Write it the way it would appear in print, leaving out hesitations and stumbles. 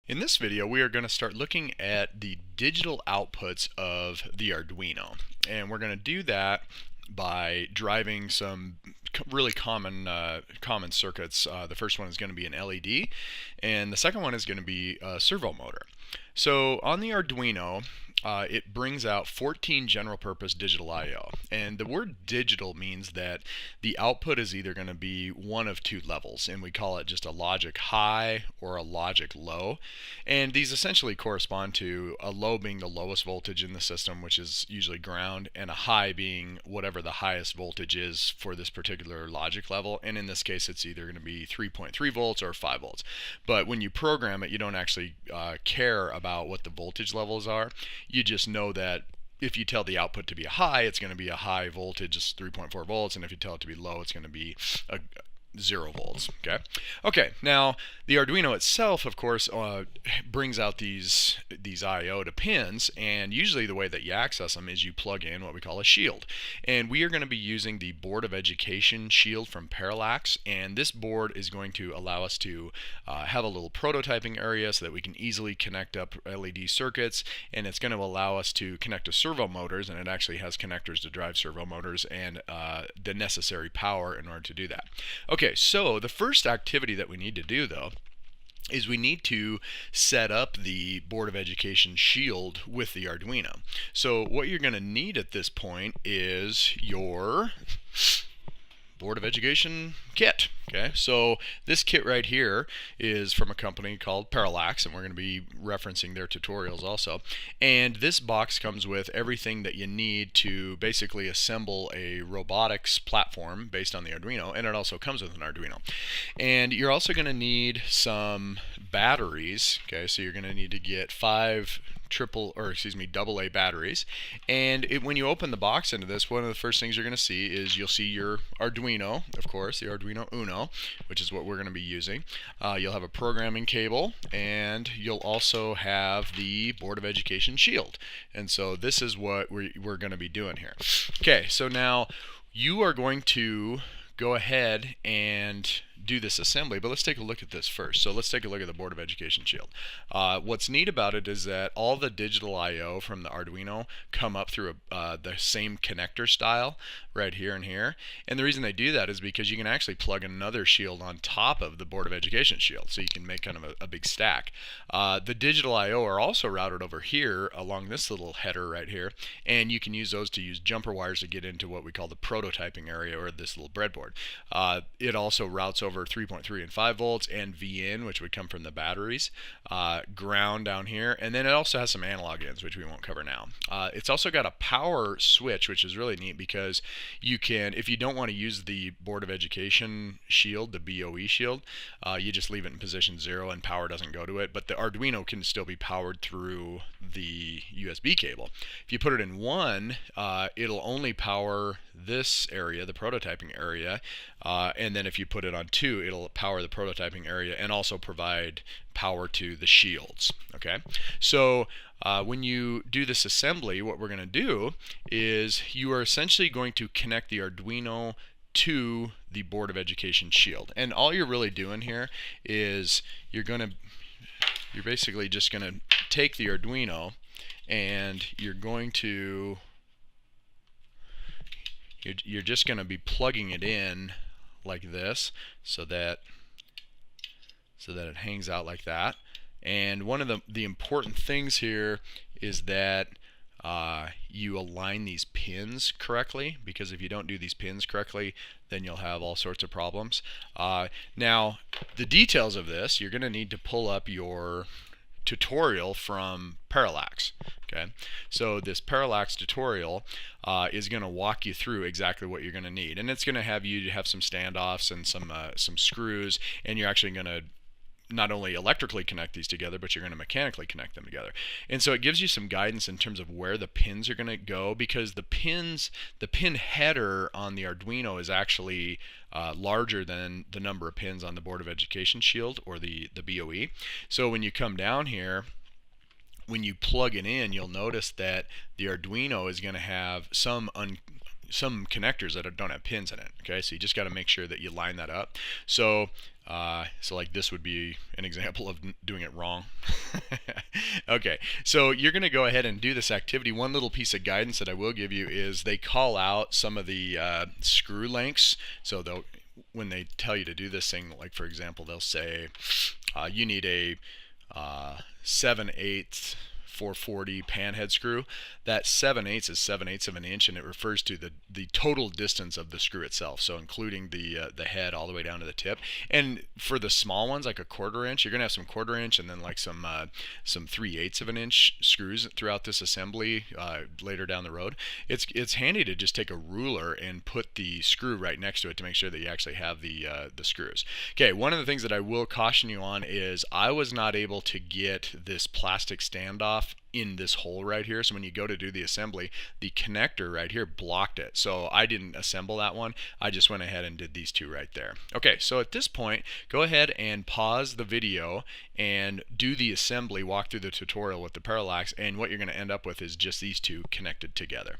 In this video, we are going to start looking at the digital outputs of the Arduino. And we're going to do that by driving some really common circuits. The first one is going to be an LED, and the second one is going to be a servo motor. So on the Arduino, it brings out 14 general purpose digital I/O. And the word digital means that the output is either going to be one of two levels, and we call it just a logic high or a logic low. And these essentially correspond to a low being the lowest voltage in the system, which is usually ground, and a high being whatever the highest voltage is for this particular logic level. And in this case, it's either going to be 3.3 volts or 5 volts. But when you program it, you don't actually care about what the voltage levels are. You just know that if you tell the output to be a high, it's going to be a high voltage, it's 3.4 volts, and if you tell it to be low, it's going to be 0 volts. Okay. Now the Arduino itself, of course, brings out these I/O to pins, and usually the way that you access them is you plug in what we call a shield. And we are going to be using the Board of Education Shield from Parallax, and this board is going to allow us to have a little prototyping area so that we can easily connect up LED circuits, and it's going to allow us to connect to servo motors, and it actually has connectors to drive servo motors and the necessary power in order to do that. Okay, so the first activity that we need to do, though, is we need to set up the Board of Education Shield with the Arduino. So what you're going to need at this point is your Board of Education kit. Okay, so this kit right here is from a company called Parallax, and we're going to be referencing their tutorials also. And this box comes with everything that you need to basically assemble a robotics platform based on the Arduino, and it also comes with an Arduino. And you're also going to need some batteries. Okay, so you're going to need to get 5 double A batteries. And when you open the box into this, one of the first things you're going to see is you'll see your Arduino, of course, the Arduino Uno, which is what we're going to be using. You'll have a programming cable, and you'll also have the Board of Education Shield. And so this is what we're going to be doing here. Okay, so now you are going to go ahead and do this assembly, but let's take a look at this first. So let's take a look at the Board of Education Shield. What's neat about it is that all the digital I/O from the Arduino come up through the same connector style right here and here. And the reason they do that is because you can actually plug another shield on top of the Board of Education Shield, so you can make kind of a big stack. The digital I/O are also routed over here along this little header right here, and you can use those to use jumper wires to get into what we call the prototyping area, or this little breadboard. It also routes over 3.3 and 5 volts and VN, which would come from the batteries, ground down here, and then it also has some analog ins, which we won't cover now. It's also got a power switch, which is really neat because you can, if you don't want to use the Board of Education Shield, the BOE Shield, you just leave it in position 0 and power doesn't go to it, but the Arduino can still be powered through the USB cable. If you put it in 1, it'll only power this area, the prototyping area, and then if you put it on 2, it'll power the prototyping area and also provide power to the shields. Okay, so when you do this assembly, what we're going to do is you are essentially going to connect the Arduino to the Board of Education Shield, and all you're really doing here is you're basically just going to take the Arduino and you're just going to be plugging it in like this so that it hangs out like that. And one of the important things here is that you align these pins correctly, because if you don't do these pins correctly, then you'll have all sorts of problems. Now, the details of this, you're going to need to pull up your tutorial from Parallax. Okay, so this Parallax tutorial is going to walk you through exactly what you're going to need, and it's going to have you have some standoffs and some screws, and you're actually going to not only electrically connect these together, but you're going to mechanically connect them together. And so it gives you some guidance in terms of where the pins are going to go, because the pin header on the Arduino is actually larger than the number of pins on the Board of Education Shield, or the BOE. So when you come down here, when you plug it in, you'll notice that the Arduino is going to have some connectors that don't have pins in it. Okay, so you just got to make sure that you line that up. So like this would be an example of doing it wrong. Okay, so you're going to go ahead and do this activity. One little piece of guidance that I will give you is they call out some of the screw lengths. So they'll, when they tell you to do this thing, like for example, they'll say you need a 7/8 440 panhead screw. That 7/8 is 7/8 of an inch, and it refers to the total distance of the screw itself, so including the head all the way down to the tip. And for the small ones, like a 1/4 inch, you're gonna have some 1/4 inch and then like some 3/8 of an inch screws throughout this assembly later down the road. It's handy to just take a ruler and put the screw right next to it to make sure that you actually have the screws. Okay, one of the things that I will caution you on is I was not able to get this plastic standoff in this hole right here. So when you go to do the assembly, the connector right here blocked it. So I didn't assemble that one. I just went ahead and did these two right there. Okay, so at this point, go ahead and pause the video and do the assembly, walk through the tutorial with the Parallax, and what you're going to end up with is just these two connected together.